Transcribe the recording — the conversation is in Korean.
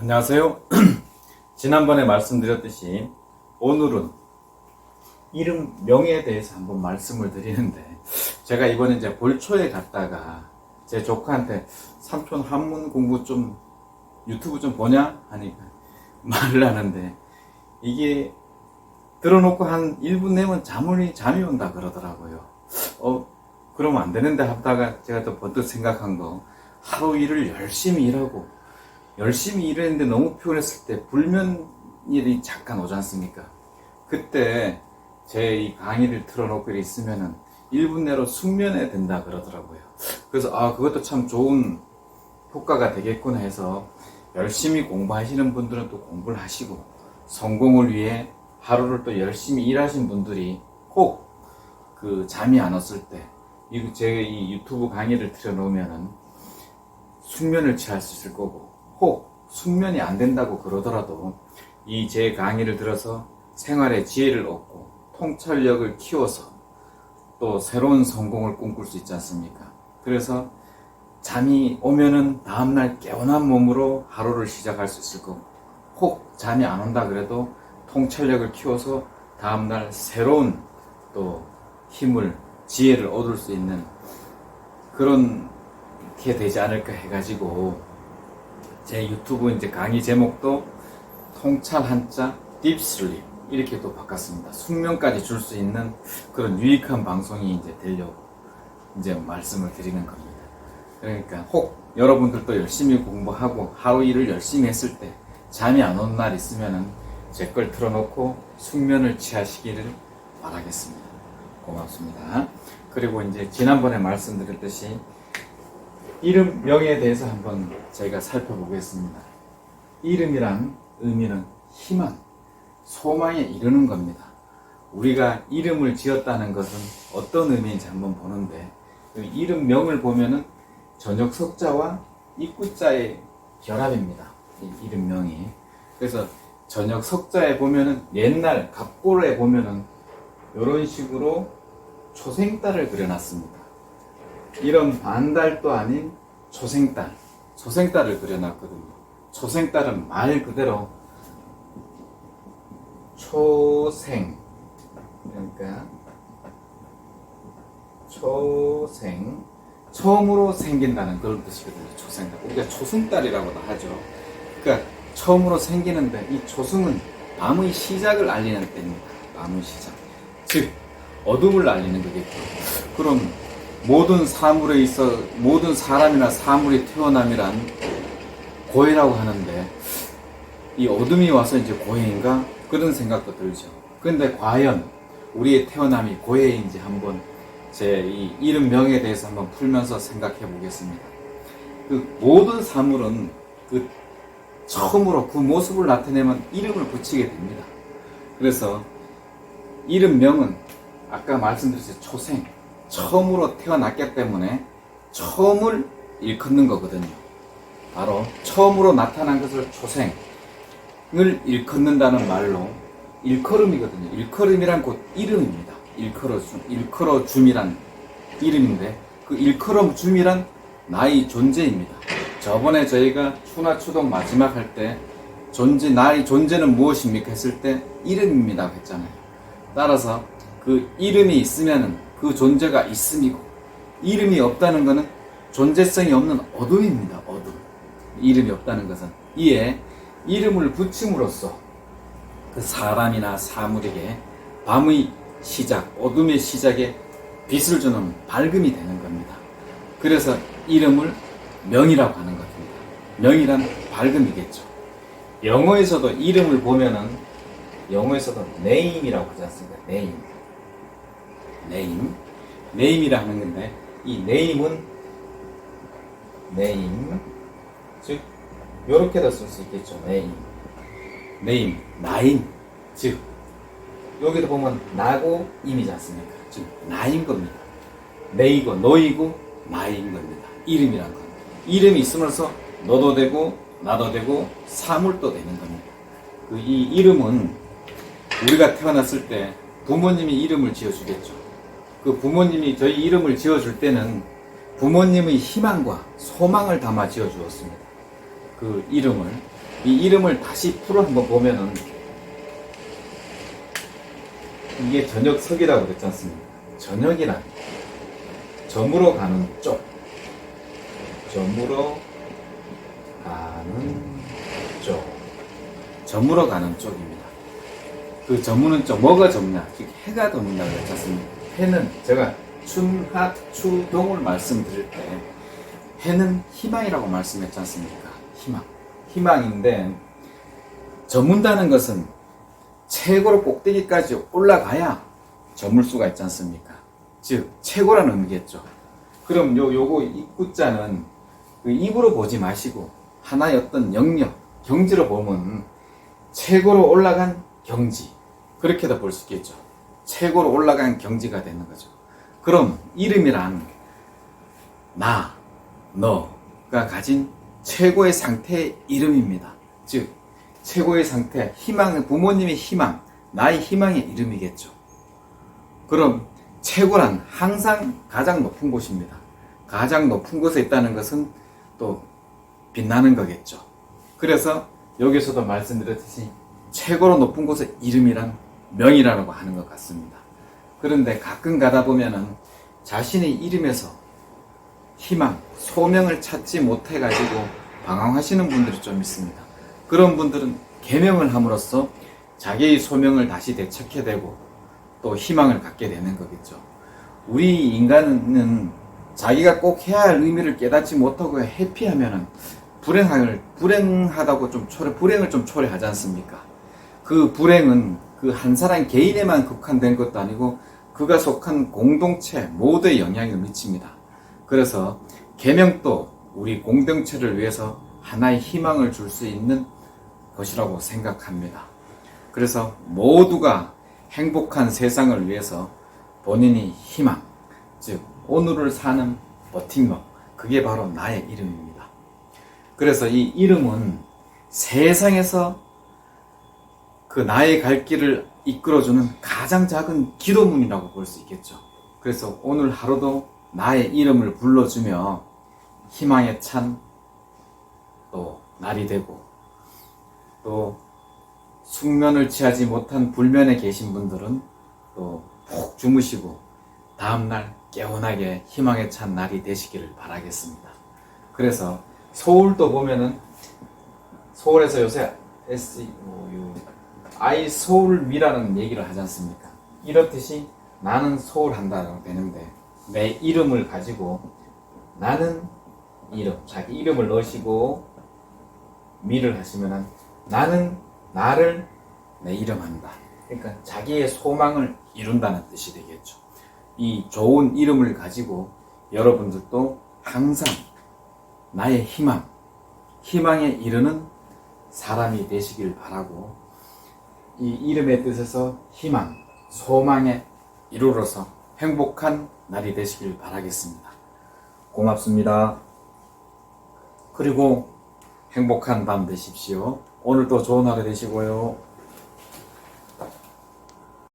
안녕하세요. 지난번에 말씀드렸듯이 오늘은 이름 명에 대해서 한번 말씀을 드리는데, 제가 이번에 이제 볼초에 갔다가 제 조카한테 삼촌 한문 공부 좀 유튜브 좀 보냐 하니까 말을 하는데, 이게 들어놓고 한 1분 내면 잠이 온다 그러더라고요. 그러면 안 되는데 하다가 제가 또 번뜩 생각한 거, 하루 일을 열심히 일했는데 너무 피곤했을 때 불면일이 잠깐 오지 않습니까? 그때 제 이 강의를 틀어놓고 있으면은 1분 내로 숙면에 된다 그러더라고요. 그래서 그것도 참 좋은 효과가 되겠구나 해서, 열심히 공부하시는 분들은 또 공부를 하시고, 성공을 위해 하루를 또 열심히 일하신 분들이 꼭 그 잠이 안 왔을 때 제 이 유튜브 강의를 틀어놓으면은 숙면을 취할 수 있을 거고, 혹 숙면이 안 된다고 그러더라도 이 제 강의를 들어서 생활의 지혜를 얻고 통찰력을 키워서 또 새로운 성공을 꿈꿀 수 있지 않습니까? 그래서 잠이 오면은 다음날 개운한 몸으로 하루를 시작할 수 있을 거고, 혹 잠이 안 온다 그래도 통찰력을 키워서 다음날 새로운 또 힘을, 지혜를 얻을 수 있는 그런 게 되지 않을까 해가지고, 제 유튜브 이제 강의 제목도 통찰 한자 딥슬립 이렇게 또 바꿨습니다. 숙면까지 줄 수 있는 그런 유익한 방송이 이제 되려고 이제 말씀을 드리는 겁니다. 그러니까 혹 여러분들도 열심히 공부하고 하루 일을 열심히 했을 때 잠이 안 오는 날 있으면은 제 걸 틀어놓고 숙면을 취하시기를 바라겠습니다. 고맙습니다. 그리고 이제 지난번에 말씀드렸듯이 이름 명에 대해서 한번 저희가 살펴보겠습니다. 이름이란 의미는 희망, 소망에 이르는 겁니다. 우리가 이름을 지었다는 것은 어떤 의미인지 한번 보는데, 이름 명을 보면은 저녁 석자와 입구자의 결합입니다. 이 이름 명이. 그래서 저녁 석자에 보면은 옛날 갑골에 보면은 이런 식으로 초생달을 그려놨습니다. 이런 반달도 아닌 초생달을 그려놨거든요. 초생달은 말 그대로 초생, 그러니까 초생, 처음으로 생긴다는 그런 뜻이거든요. 초생달. 우리가 초승달이라고도 하죠. 그러니까 처음으로 생기는데, 이 초승은 밤의 시작을 알리는 때입니다. 밤의 시작. 즉 어둠을 알리는 거겠죠. 그럼 모든 사람이나 사물이 태어남이란 고해라고 하는데, 이 어둠이 와서 이제 고해인가? 그런 생각도 들죠. 그런데 과연 우리의 태어남이 고해인지 한번 제 이 이름 명에 대해서 한번 풀면서 생각해 보겠습니다. 그 모든 사물은 그 처음으로 그 모습을 나타내면 이름을 붙이게 됩니다. 그래서 이름 명은 아까 말씀드렸듯이 초생, 처음으로 태어났기 때문에 처음을 일컫는 거거든요. 바로 처음으로 나타난 것을 초생을 일컫는다는 말로 일컬음이거든요. 일컬음이란 곧 이름입니다. 일컬어줌이란 이름인데, 그 일컬어줌이란 나의 존재입니다. 저번에 저희가 추나추동 마지막 할 때 나의 존재는 무엇입니까 했을 때 이름입니다 했잖아요. 따라서 그 이름이 있으면은 그 존재가 있음이고, 이름이 없다는 것은 존재성이 없는 어둠입니다. 어둠. 이름이 없다는 것은. 이에 이름을 붙임으로써 그 사람이나 사물에게 밤의 시작, 어둠의 시작에 빛을 주는 밝음이 되는 겁니다. 그래서 이름을 명이라고 하는 겁니다. 명이란 밝음이겠죠. 영어에서도 이름을 보면은, 영어에서도 name이라고 하지 않습니까? name이라 하는 건데, 이 name은 즉 요렇게도 쓸 수 있겠죠. 나임, 즉 여기도 보면 나고 임이지 않습니까? 즉 나인 겁니다. 내이고 너이고 나인 겁니다. 이름이란 건. 이름이 있으면서 너도 되고 나도 되고 사물도 되는 겁니다. 이 이름은 우리가 태어났을 때 부모님이 이름을 지어주겠죠. 그 부모님이 저희 이름을 지어줄 때는 부모님의 희망과 소망을 담아 지어주었습니다. 그 이름을. 이 이름을 다시 풀어 한번 보면은 이게 저녁석이라고 그랬지 않습니까? 저녁이란 저물어 가는 쪽, 저물어 가는 쪽, 저물어 가는 쪽입니다. 그 저무는 쪽, 뭐가 좁냐? 즉 해가 돋는다고 그랬지 않습니까? 해는 제가 춘하 추동을 말씀드릴 때 해는 희망이라고 말씀했지 않습니까? 희망인데, 저문다는 것은 최고로 꼭대기까지 올라가야 저물 수가 있지 않습니까? 즉 최고라는 의미겠죠. 그럼 요거 입구자는 그 입으로 보지 마시고 하나의 어떤 영역, 경지로 보면 최고로 올라간 경지, 그렇게도 볼 수 있겠죠. 최고로 올라간 경지가 되는 거죠. 그럼 이름이란 나, 너가 가진 최고의 상태의 이름입니다. 즉 최고의 상태, 희망, 부모님의 희망, 나의 희망의 이름이겠죠. 그럼 최고란 항상 가장 높은 곳입니다. 가장 높은 곳에 있다는 것은 또 빛나는 거겠죠. 그래서 여기서도 말씀드렸듯이 최고로 높은 곳의 이름이란 명이라고 하는 것 같습니다. 그런데 가끔 가다 보면은 자신의 이름에서 희망, 소명을 찾지 못해가지고 방황하시는 분들이 좀 있습니다. 그런 분들은 계명을 함으로써 자기의 소명을 다시 되찾게 되고 또 희망을 갖게 되는 거겠죠. 우리 인간은 자기가 꼭 해야 할 의미를 깨닫지 못하고 회피하면은 불행하다고 불행을 좀 초래하지 않습니까? 그 불행은 그 한 사람 개인에만 국한된 것도 아니고 그가 속한 공동체 모두에 영향을 미칩니다. 그래서 계명도 우리 공동체를 위해서 하나의 희망을 줄 수 있는 것이라고 생각합니다. 그래서 모두가 행복한 세상을 위해서 본인이 희망, 즉 오늘을 사는 버팀목, 그게 바로 나의 이름입니다. 그래서 이 이름은 세상에서 그 나의 갈 길을 이끌어주는 가장 작은 기도문이라고 볼 수 있겠죠. 그래서 오늘 하루도 나의 이름을 불러주며 희망에 찬 또 날이 되고, 또 숙면을 취하지 못한 불면에 계신 분들은 또 푹 주무시고 다음날 개운하게 희망에 찬 날이 되시기를 바라겠습니다. 그래서 서울도 보면은 서울에서 요새 I 서울미라는 얘기를 하지 않습니까? 이렇듯이 나는 서울한다고 되는데 내 이름을 가지고 나는 이름, 자기 이름을 넣으시고 미를 하시면은 나는 나를 내 이름 한다. 그러니까 자기의 소망을 이룬다는 뜻이 되겠죠. 이 좋은 이름을 가지고 여러분들도 항상 나의 희망에 이르는 사람이 되시길 바라고, 이 이름의 뜻에서 희망, 소망에 이르러서 행복한 날이 되시길 바라겠습니다. 고맙습니다. 그리고 행복한 밤 되십시오. 오늘도 좋은 하루 되시고요.